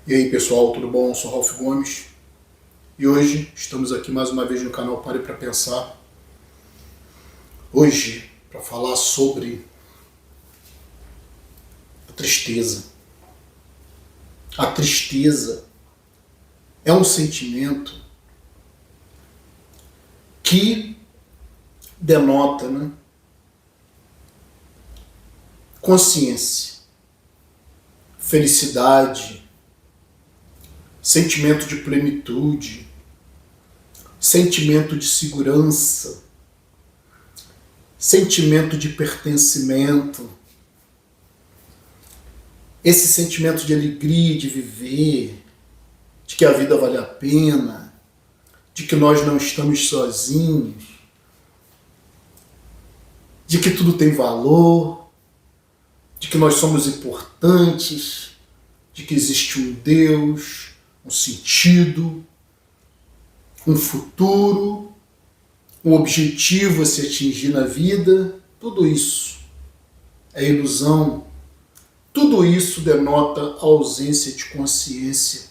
E aí pessoal, tudo bom? Eu sou Ralf Gomes e hoje estamos aqui mais uma vez no canal Pare para Pensar. Hoje, para falar sobre a tristeza. A tristeza é um sentimento que denota, consciência, felicidade, sentimento de plenitude, sentimento de segurança, sentimento de pertencimento, esse sentimento de alegria de viver, de que a vida vale a pena, de que nós não estamos sozinhos, de que tudo tem valor, de que nós somos importantes, de que existe um Deus, um sentido, um futuro, um objetivo a se atingir na vida. Tudo isso é ilusão. Tudo isso denota a ausência de consciência.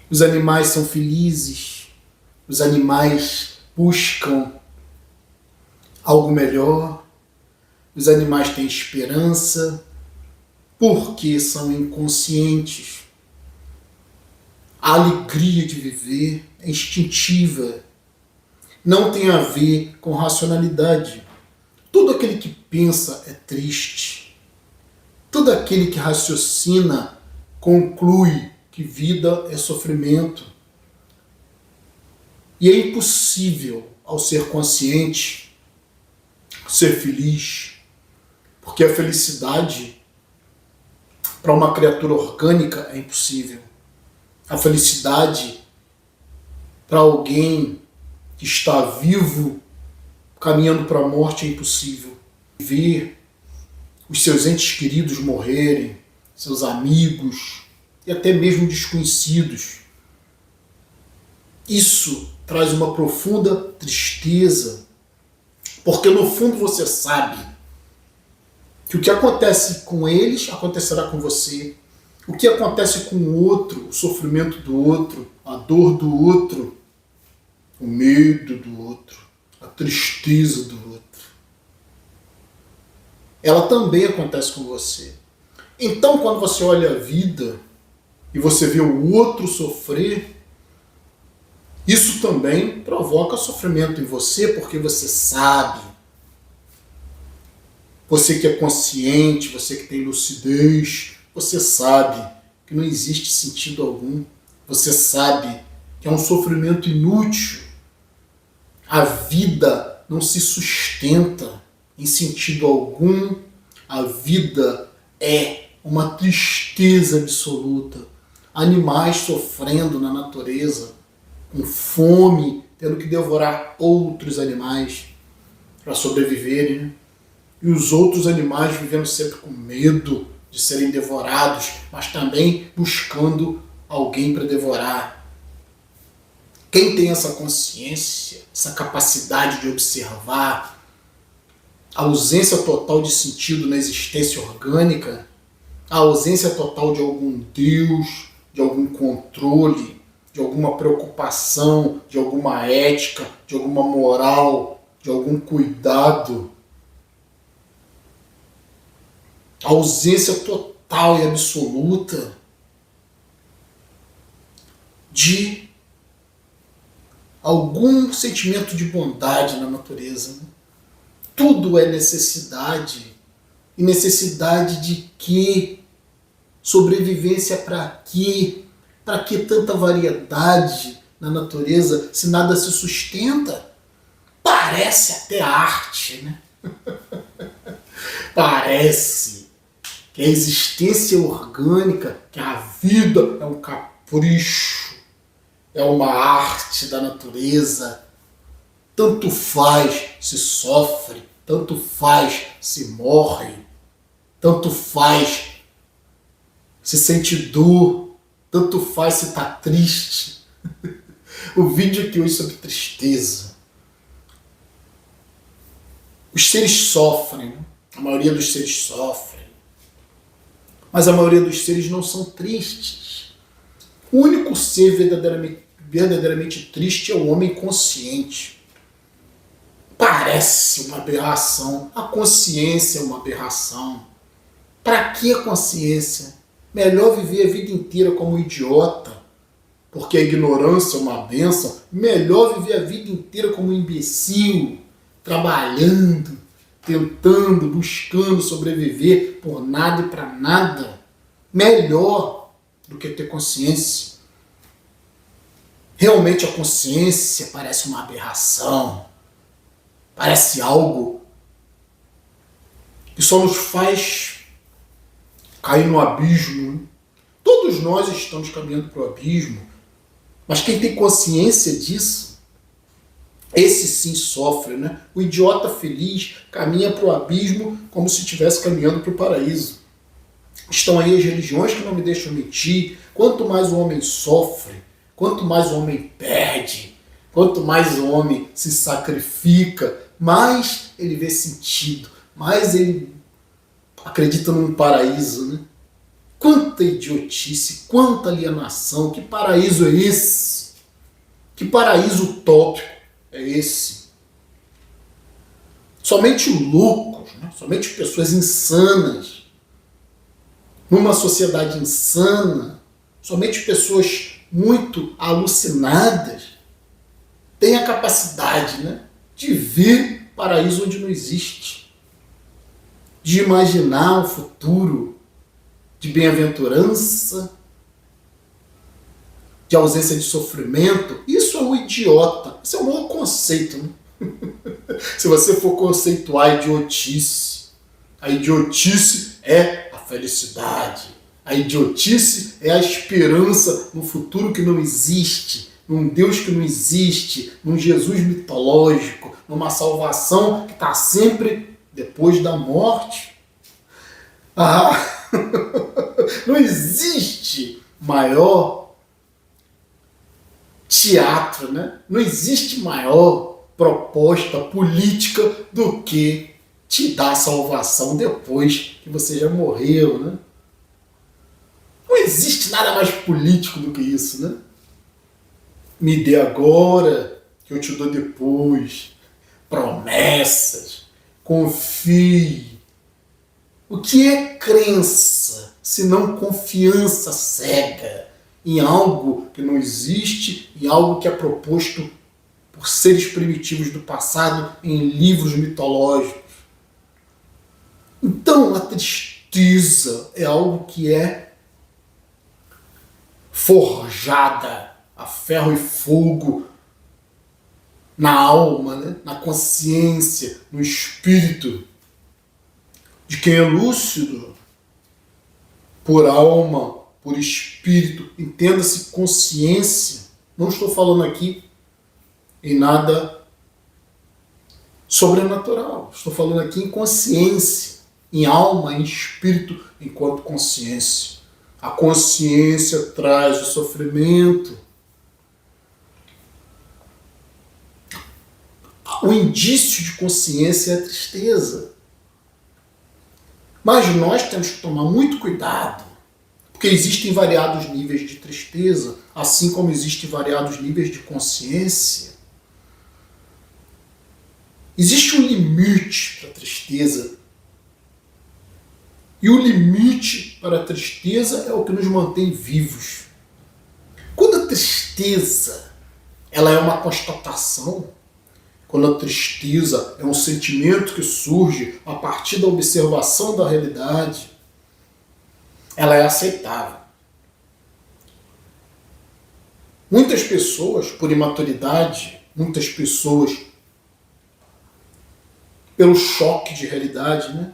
Os animais são felizes, os animais buscam algo melhor, os animais têm esperança, porque são inconscientes. A alegria de viver é instintiva, não tem a ver com racionalidade. Todo aquele que pensa é triste. Todo aquele que raciocina conclui que vida é sofrimento. E é impossível, ao ser consciente, ser feliz, porque a felicidade para uma criatura orgânica é impossível. A felicidade para alguém que está vivo, caminhando para a morte, é impossível. Ver os seus entes queridos morrerem, seus amigos e até mesmo desconhecidos, isso traz uma profunda tristeza, porque no fundo você sabe que o que acontece com eles acontecerá com você. O que acontece com o outro, o sofrimento do outro, a dor do outro, o medo do outro, a tristeza do outro, ela também acontece com você. Então, quando você olha a vida e você vê o outro sofrer, isso também provoca sofrimento em você, porque você sabe, você que é consciente, você que tem lucidez, você sabe que não existe sentido algum, você sabe que é um sofrimento inútil. A vida não se sustenta em sentido algum, a vida é uma tristeza absoluta. Animais sofrendo na natureza, com fome, tendo que devorar outros animais para sobreviverem, E os outros animais vivendo sempre com medo de serem devorados, mas também buscando alguém para devorar. Quem tem essa consciência, essa capacidade de observar a ausência total de sentido na existência orgânica, a ausência total de algum Deus, de algum controle, de alguma preocupação, de alguma ética, de alguma moral, de algum cuidado, a ausência total e absoluta de algum sentimento de bondade na natureza. Tudo é necessidade. E necessidade de quê? Sobrevivência para quê? Para que tanta variedade na natureza se nada se sustenta? Parece até arte, né? Parece que a existência orgânica, que a vida é um capricho, é uma arte da natureza. Tanto faz se sofre, tanto faz se morre, tanto faz se sente dor, tanto faz se está triste. O vídeo aqui hoje é sobre tristeza. Os seres sofrem, a maioria dos seres sofrem. Mas a maioria dos seres não são tristes. O único ser verdadeiramente triste é o homem consciente. Parece uma aberração. A consciência é uma aberração. Para que a consciência? Melhor viver a vida inteira como idiota, porque a ignorância é uma bênção. Melhor viver a vida inteira como imbecil, trabalhando, tentando, buscando sobreviver por nada e para nada. Melhor do que ter consciência. Realmente a consciência parece uma aberração. Parece algo que só nos faz cair no abismo. Né? Todos nós estamos caminhando para o abismo, mas quem tem consciência disso, esse sim sofre. Né? O idiota feliz caminha para o abismo como se estivesse caminhando para o paraíso. Estão aí as religiões que não me deixam mentir. Quanto mais o homem sofre, quanto mais o homem perde, quanto mais o homem se sacrifica, mais ele vê sentido, mais ele acredita num paraíso. Né? Quanta idiotice, quanta alienação, que paraíso é esse? Que paraíso utópico é esse? Somente loucos, né? Somente pessoas insanas, numa sociedade insana, somente pessoas muito alucinadas têm a capacidade, né, de ver paraíso onde não existe, de imaginar um futuro de bem-aventurança, de ausência de sofrimento. Isso é um idiota. Isso é um mau conceito. Né? Se você for conceituar a idiotice é a felicidade. A idiotice é a esperança no futuro que não existe, num Deus que não existe, num Jesus mitológico, numa salvação que está sempre depois da morte. Não existe maior teatro, né? Não existe maior proposta política do que te dar salvação depois que você já morreu, né? Não existe nada mais político do que isso, né? Me dê agora, que eu te dou depois. Promessas. Confie. O que é crença, se não confiança cega em algo que não existe, em algo que é proposto por seres primitivos do passado em livros mitológicos? Então, a tristeza é algo que é forjada a ferro e fogo na alma, né? Na consciência, no espírito de quem é lúcido, por alma, por espírito, entenda-se consciência. Não estou falando aqui em nada sobrenatural, estou falando aqui em consciência, em alma, em espírito, enquanto consciência. A consciência traz o sofrimento. O indício de consciência é a tristeza. Mas nós temos que tomar muito cuidado, porque existem variados níveis de tristeza, assim como existem variados níveis de consciência. Existe um limite para a tristeza. E o limite para a tristeza é o que nos mantém vivos. Quando a tristeza ela é uma constatação, quando a tristeza é um sentimento que surge a partir da observação da realidade, ela é aceitável. Muitas pessoas, por imaturidade, muitas pessoas, pelo choque de realidade, né?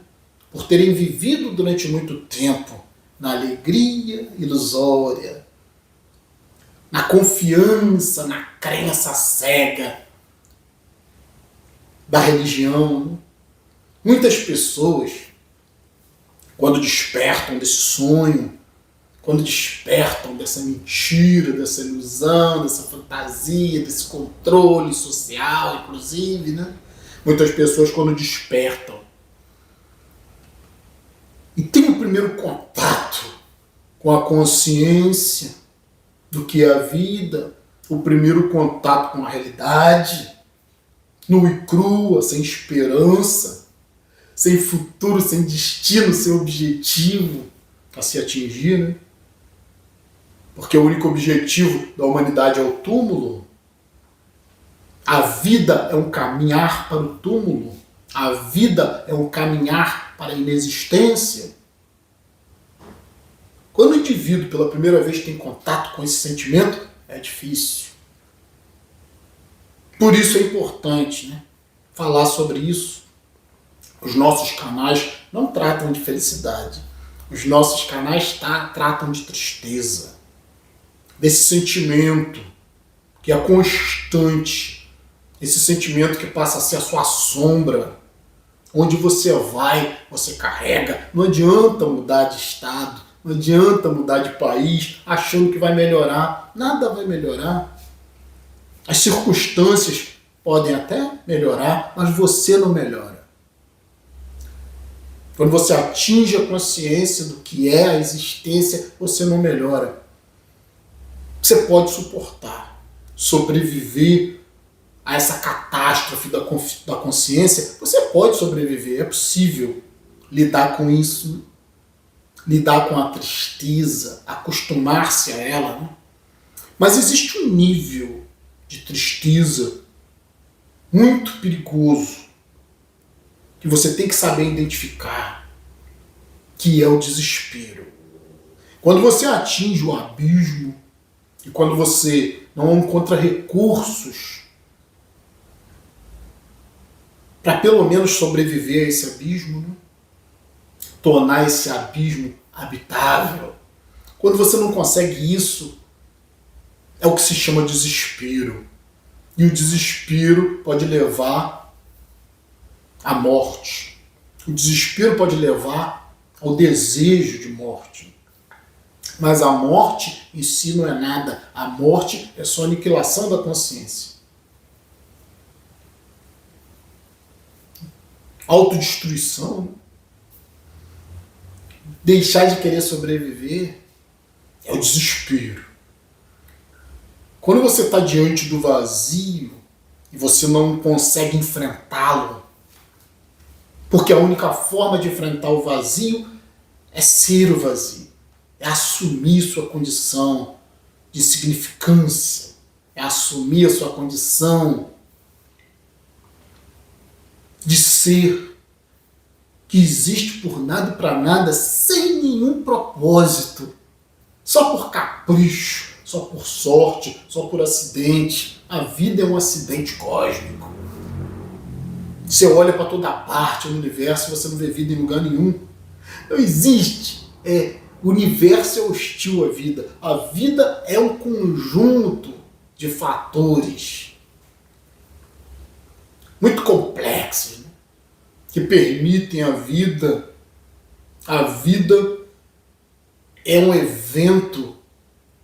Por terem vivido durante muito tempo na alegria ilusória, na confiança, na crença cega da religião. Né? Muitas pessoas, quando despertam desse sonho, quando despertam dessa mentira, dessa ilusão, dessa fantasia, desse controle social, inclusive, né? Muitas pessoas, quando despertam e tem o primeiro contato com a consciência do que é a vida, o primeiro contato com a realidade, nua e crua, sem esperança, sem futuro, sem destino, sem objetivo a se atingir, né? Porque o único objetivo da humanidade é o túmulo. A vida é um caminhar para o túmulo. A vida é um caminhar para a inexistência. Quando o indivíduo pela primeira vez tem contato com esse sentimento, é difícil. Por isso é importante, né, falar sobre isso. Os nossos canais não tratam de felicidade. Os nossos canais tratam de tristeza. Desse sentimento que é constante. Esse sentimento que passa a ser a sua sombra. Onde você vai, você carrega. Não adianta mudar de estado. Não adianta mudar de país achando que vai melhorar. Nada vai melhorar. As circunstâncias podem até melhorar, mas você não melhora. Quando você atinge a consciência do que é a existência, você não melhora. Você pode suportar, sobreviver a essa catástrofe da consciência. Você pode sobreviver, é possível lidar com isso, lidar com a tristeza, acostumar-se a ela, né? Mas existe um nível de tristeza muito perigoso que você tem que saber identificar, que é o desespero. Quando você atinge o abismo e quando você não encontra recursos para pelo menos sobreviver a esse abismo, né? Tornar esse abismo habitável. Quando você não consegue isso, é o que se chama desespero. E o desespero pode levar à morte. O desespero pode levar ao desejo de morte. Mas a morte em si não é nada. A morte é só aniquilação da consciência. Autodestruição. Deixar de querer sobreviver é o desespero. Quando você está diante do vazio e você não consegue enfrentá-lo, porque a única forma de enfrentar o vazio é ser o vazio, é assumir sua condição de significância, é assumir a sua condição de ser, que existe por nada e para nada, sem nenhum propósito, só por capricho, só por sorte, só por acidente. A vida é um acidente cósmico. Você olha para toda parte no universo e você não vê vida em lugar nenhum. Não existe. O universo é hostil à vida. A vida é um conjunto de fatores muito complexos, né, que permitem a vida. A vida é um evento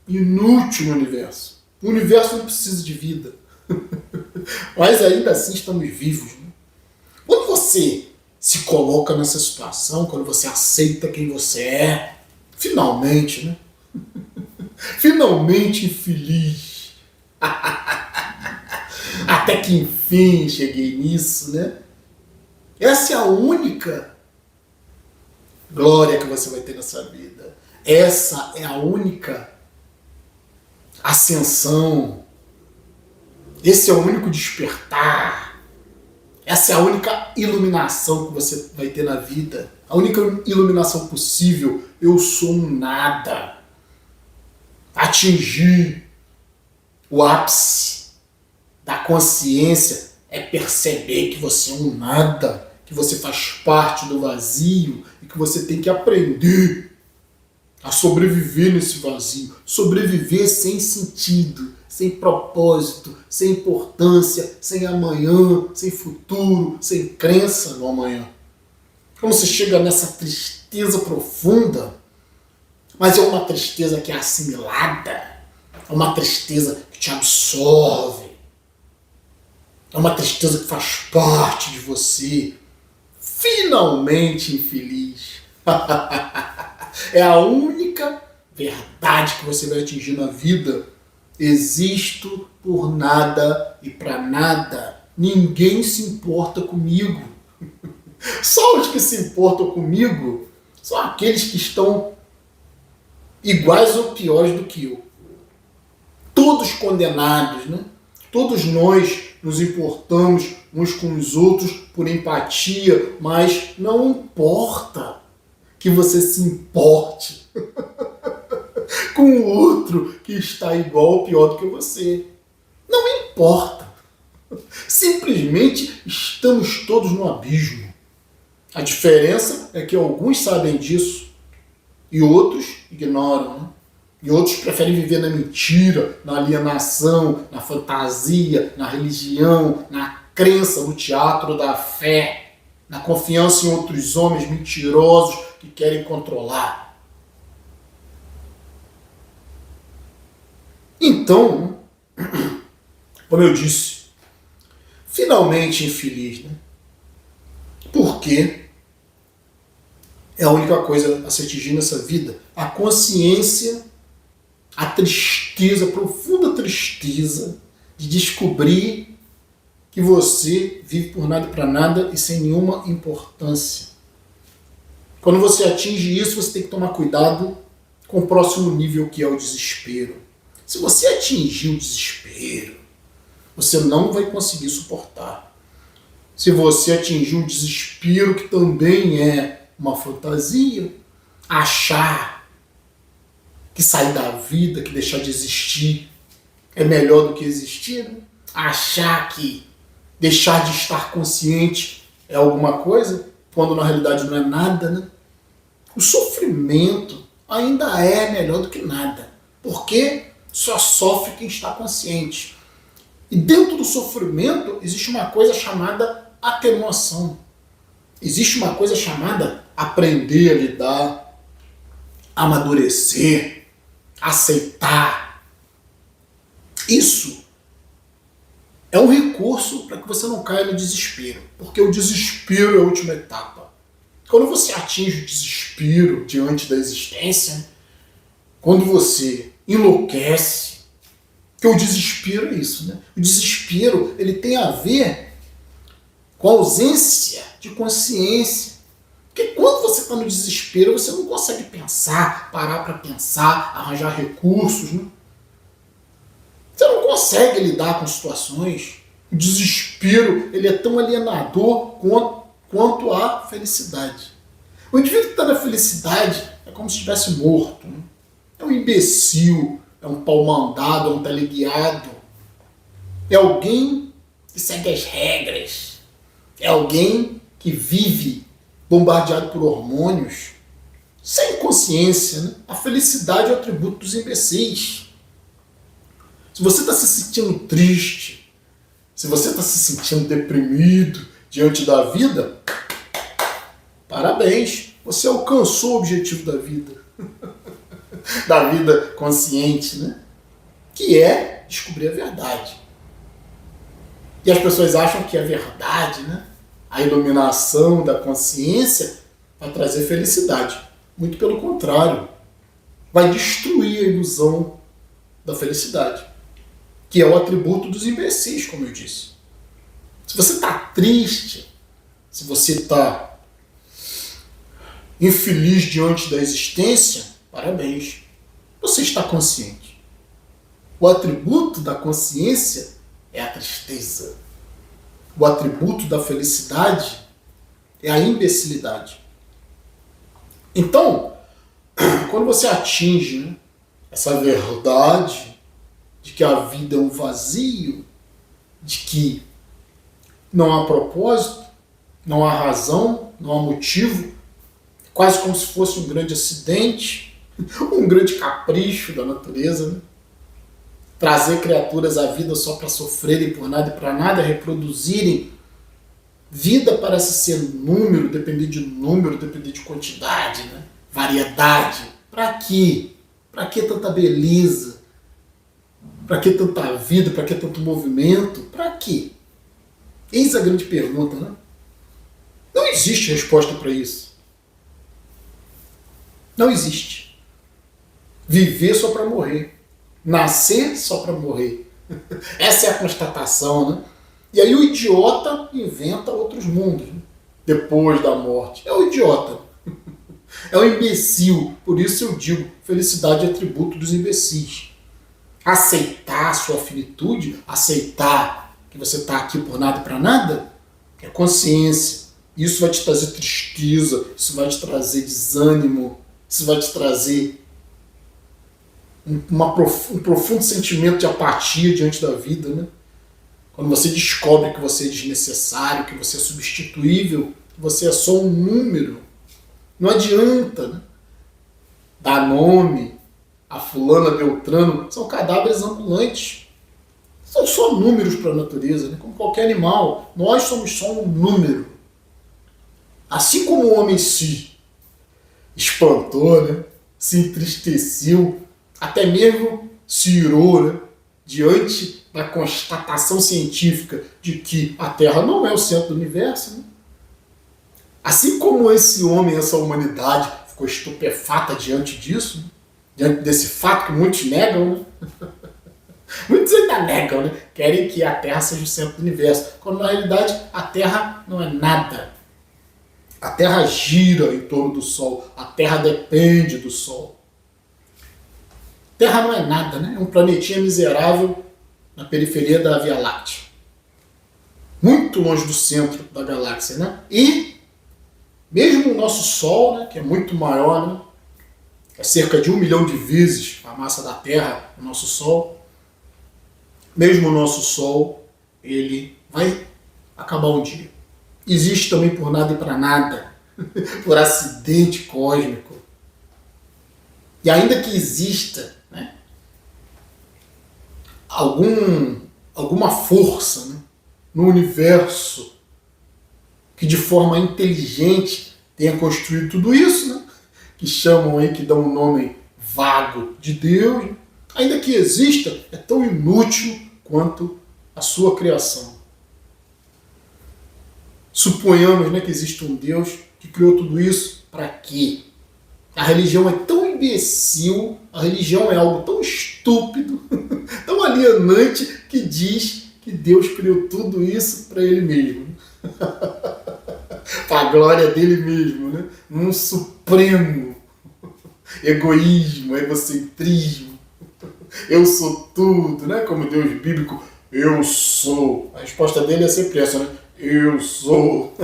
inútil no universo. O universo não precisa de vida. Mas ainda assim estamos vivos, né? Quando você se coloca nessa situação, quando você aceita quem você é, finalmente, né? Finalmente feliz. Até que enfim cheguei nisso, né? Essa é a única glória que você vai ter nessa vida. Essa é a única ascensão. Esse é o único despertar. Essa é a única iluminação que você vai ter na vida. A única iluminação possível. Eu sou um nada. Atingir o ápice da consciência é perceber que você é um nada, que você faz parte do vazio e que você tem que aprender a sobreviver nesse vazio. Sobreviver sem sentido, sem propósito, sem importância, sem amanhã, sem futuro, sem crença no amanhã. Quando você chega nessa tristeza profunda, mas é uma tristeza que é assimilada, é uma tristeza que te absorve, é uma tristeza que faz parte de você, finalmente infeliz. É a única verdade que você vai atingir na vida. Existo por nada e para nada. Ninguém se importa comigo. Só os que se importam comigo são aqueles que estão iguais ou piores do que eu. Todos condenados, né? Todos nós nos importamos uns com os outros por empatia, mas não importa que você se importe com o outro que está igual ou pior do que você. Não importa. Simplesmente estamos todos no abismo. A diferença é que alguns sabem disso e outros ignoram, né? E outros preferem viver na mentira, na alienação, na fantasia, na religião, na crença, no teatro da fé, na confiança em outros homens mentirosos que querem controlar. Então, como eu disse, finalmente infeliz, né? Porque é a única coisa a se atingir nessa vida. A consciência, a tristeza, a profunda tristeza de descobrir que você vive por nada e para nada e sem nenhuma importância. Quando você atinge isso, você tem que tomar cuidado com o próximo nível, que é o desespero. Se você atingir o desespero, você não vai conseguir suportar. Se você atingir o desespero, que também é uma fantasia, achar que sair da vida, que deixar de existir é melhor do que existir, né? Achar que deixar de estar consciente é alguma coisa, quando na realidade não é nada, né? O sofrimento ainda é melhor do que nada, porque só sofre quem está consciente. E dentro do sofrimento existe uma coisa chamada atenuação. Existe uma coisa chamada aprender a lidar, amadurecer, aceitar. Isso é um recurso para que você não caia no desespero, porque o desespero é a última etapa. Quando você atinge o desespero diante da existência, quando você enlouquece, que o desespero é isso, né? O desespero, ele tem a ver com a ausência de consciência. Porque quando você está no desespero, você não consegue pensar, parar para pensar, arranjar recursos, né? Você não consegue lidar com situações. O desespero, ele é tão alienador quanto a felicidade. O indivíduo que está na felicidade é como se estivesse morto, né? É um imbecil, é um pau mandado, é um teleguiado. É alguém que segue as regras. É alguém que vive bombardeado por hormônios, sem consciência, né? A felicidade é o atributo dos imbecis. Se você está se sentindo triste, se você está se sentindo deprimido diante da vida, parabéns, você alcançou o objetivo da vida. Da vida consciente, né? Que é descobrir a verdade. E as pessoas acham que a verdade, né? A iluminação da consciência vai trazer felicidade. Muito pelo contrário. Vai destruir a ilusão da felicidade, que é o atributo dos imbecis, como eu disse. Se você está triste, se você está infeliz diante da existência, parabéns, você está consciente. O atributo da consciência é a tristeza. O atributo da felicidade é a imbecilidade. Então, quando você atinge, né, essa verdade de que a vida é um vazio, de que não há propósito, não há razão, não há motivo, quase como se fosse um grande acidente, um grande capricho da natureza, né? Trazer criaturas à vida só para sofrerem por nada e para nada, reproduzirem. Vida parece ser número, depender de quantidade, né? Variedade. Para quê? Para que tanta beleza? Para que tanta vida? Para que tanto movimento? Para quê? Eis a grande pergunta, né? Não existe resposta para isso. Não existe. Viver só para morrer. Nascer só para morrer. Essa é a constatação, né? E aí o idiota inventa outros mundos, né? Depois da morte. É o idiota. É o imbecil. Por isso eu digo, felicidade é atributo dos imbecis. Aceitar a sua finitude, aceitar que você está aqui por nada e para nada, é consciência. Isso vai te trazer tristeza, isso vai te trazer desânimo, isso vai te trazer um profundo sentimento de apatia diante da vida, né? Quando você descobre que você é desnecessário, que você é substituível, que você é só um número, não adianta, né? Dar nome a fulana, Beltrano, são cadáveres ambulantes. São só números para a natureza, né? Como qualquer animal. Nós somos só um número. Assim como o homem se espantou, né? Se entristeceu, até mesmo se irou, né? Diante da constatação científica de que a Terra não é o centro do universo, né? Assim como esse homem, essa humanidade ficou estupefata diante disso, né? Diante desse fato que muitos negam, né? Muitos ainda negam, né? Querem que a Terra seja o centro do universo, quando na realidade a Terra não é nada. A Terra gira em torno do Sol, a Terra depende do Sol. Terra não é nada, né? É um planetinha miserável na periferia da Via Láctea. Muito longe do centro da galáxia, né? E mesmo o nosso Sol, né, que é muito maior, né? É cerca de 1 milhão de vezes a massa da Terra, o nosso Sol. Mesmo o nosso Sol, ele vai acabar um dia. Existe também por nada e para nada, por acidente cósmico. E ainda que exista, né, alguma força, né, no universo que de forma inteligente tenha construído tudo isso, né, que chamam aí, que dão um nome vago de Deus, né, ainda que exista, é tão inútil quanto a sua criação. Suponhamos, né, que existe um Deus que criou tudo isso para quê? A religião é tão imbecil, a religião é algo tão estúpido, tão alienante, que diz que Deus criou tudo isso para ele mesmo. Para a glória dele mesmo, né? Num supremo egoísmo, egocentrismo. Eu sou tudo, né? Como Deus bíblico, eu sou. A resposta dele é sempre essa, né? Eu sou.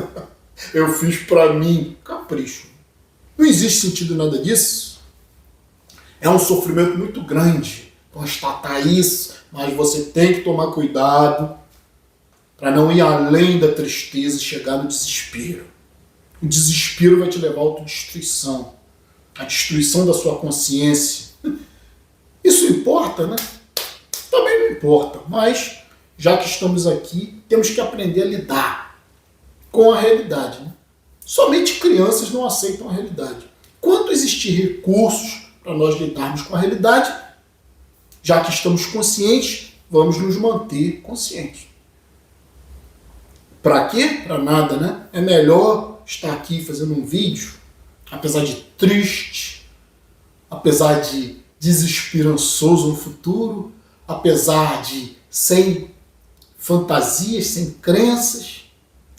Eu fiz para mim. Capricho. Não existe sentido nada disso. É um sofrimento muito grande constatar isso, mas você tem que tomar cuidado para não ir além da tristeza e chegar no desespero. O desespero vai te levar à autodestruição, a destruição da sua consciência. Isso importa, né? Também não importa, mas já que estamos aqui, temos que aprender a lidar com a realidade, né? Somente crianças não aceitam a realidade. Quando existir recursos para nós lidarmos com a realidade, já que estamos conscientes, vamos nos manter conscientes. Para quê? Para nada, né? É melhor estar aqui fazendo um vídeo, apesar de triste, apesar de desesperançoso no futuro, apesar de sem fantasias, sem crenças,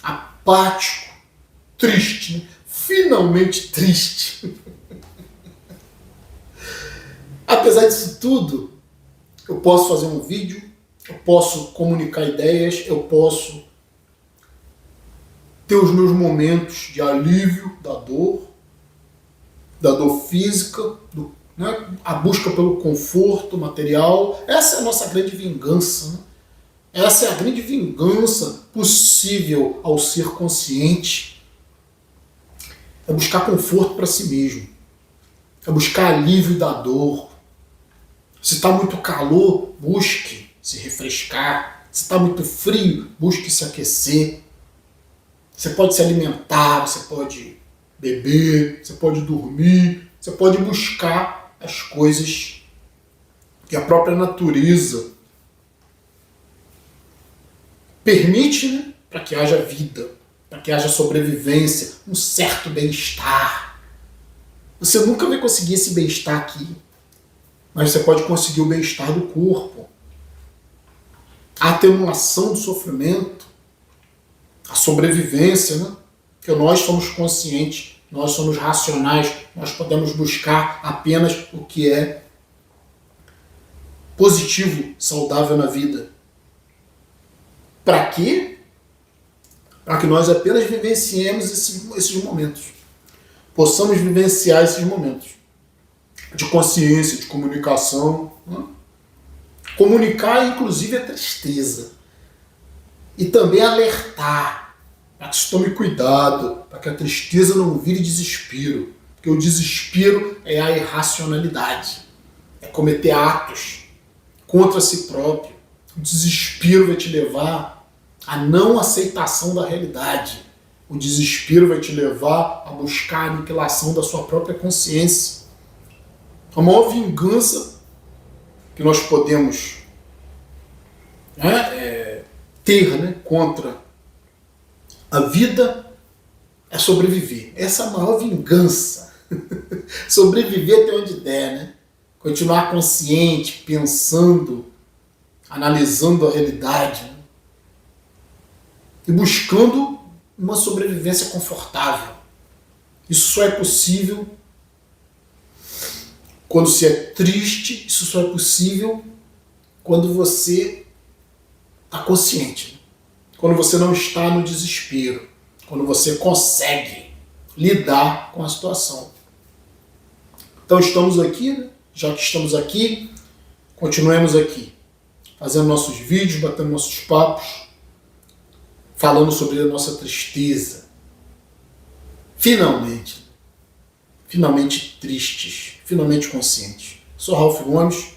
apático, triste, né? Finalmente triste. Apesar disso tudo, eu posso fazer um vídeo, eu posso comunicar ideias, eu posso ter os meus momentos de alívio da dor física, né? A busca pelo conforto material. Essa é a nossa grande vingança, né? Essa é a grande vingança possível ao ser consciente. É buscar conforto para si mesmo. É buscar alívio da dor. Se está muito calor, busque se refrescar. Se está muito frio, busque se aquecer. Você pode se alimentar, você pode beber, você pode dormir, você pode buscar as coisas que a própria natureza permite, né, para que haja vida, para que haja sobrevivência, um certo bem-estar. Você nunca vai conseguir esse bem-estar aqui. mas você pode conseguir o bem-estar do corpo, a atenuação do sofrimento, a sobrevivência, né? Porque nós somos conscientes, nós somos racionais, nós podemos buscar apenas o que é positivo, saudável na vida. Para quê? Para que nós apenas vivenciemos esses momentos. Possamos vivenciar esses momentos de consciência, de comunicação. Né? Comunicar, inclusive, a tristeza. E também alertar, para que se tome cuidado, para que a tristeza não vire desespero. Porque o desespero é a irracionalidade. É cometer atos contra si próprio. O desespero vai te levar à não aceitação da realidade. O desespero vai te levar a buscar a aniquilação da sua própria consciência. A maior vingança que nós podemos ter contra a vida é sobreviver. Essa é a maior vingança. Sobreviver até onde der, né? Continuar consciente, pensando, analisando a realidade, né? E buscando uma sobrevivência confortável. Isso só é possível quando se é triste, isso só é possível quando você está consciente. Quando você não está no desespero. Quando você consegue lidar com a situação. Então estamos aqui, né? Já que estamos aqui, continuemos aqui. Fazendo nossos vídeos, batendo nossos papos, falando sobre a nossa tristeza. Finalmente tristes, finalmente conscientes. Sou Ralph Gomes,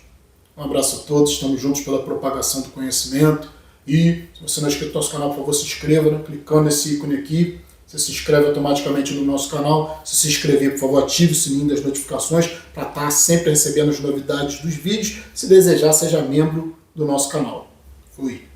um abraço a todos, estamos juntos pela propagação do conhecimento. E se você não é inscrito no nosso canal, por favor, se inscreva, né? Clicando nesse ícone aqui, você se inscreve automaticamente no nosso canal. Se inscrever, por favor, ative o sininho das notificações para estar sempre recebendo as novidades dos vídeos. Se desejar, seja membro do nosso canal. Fui!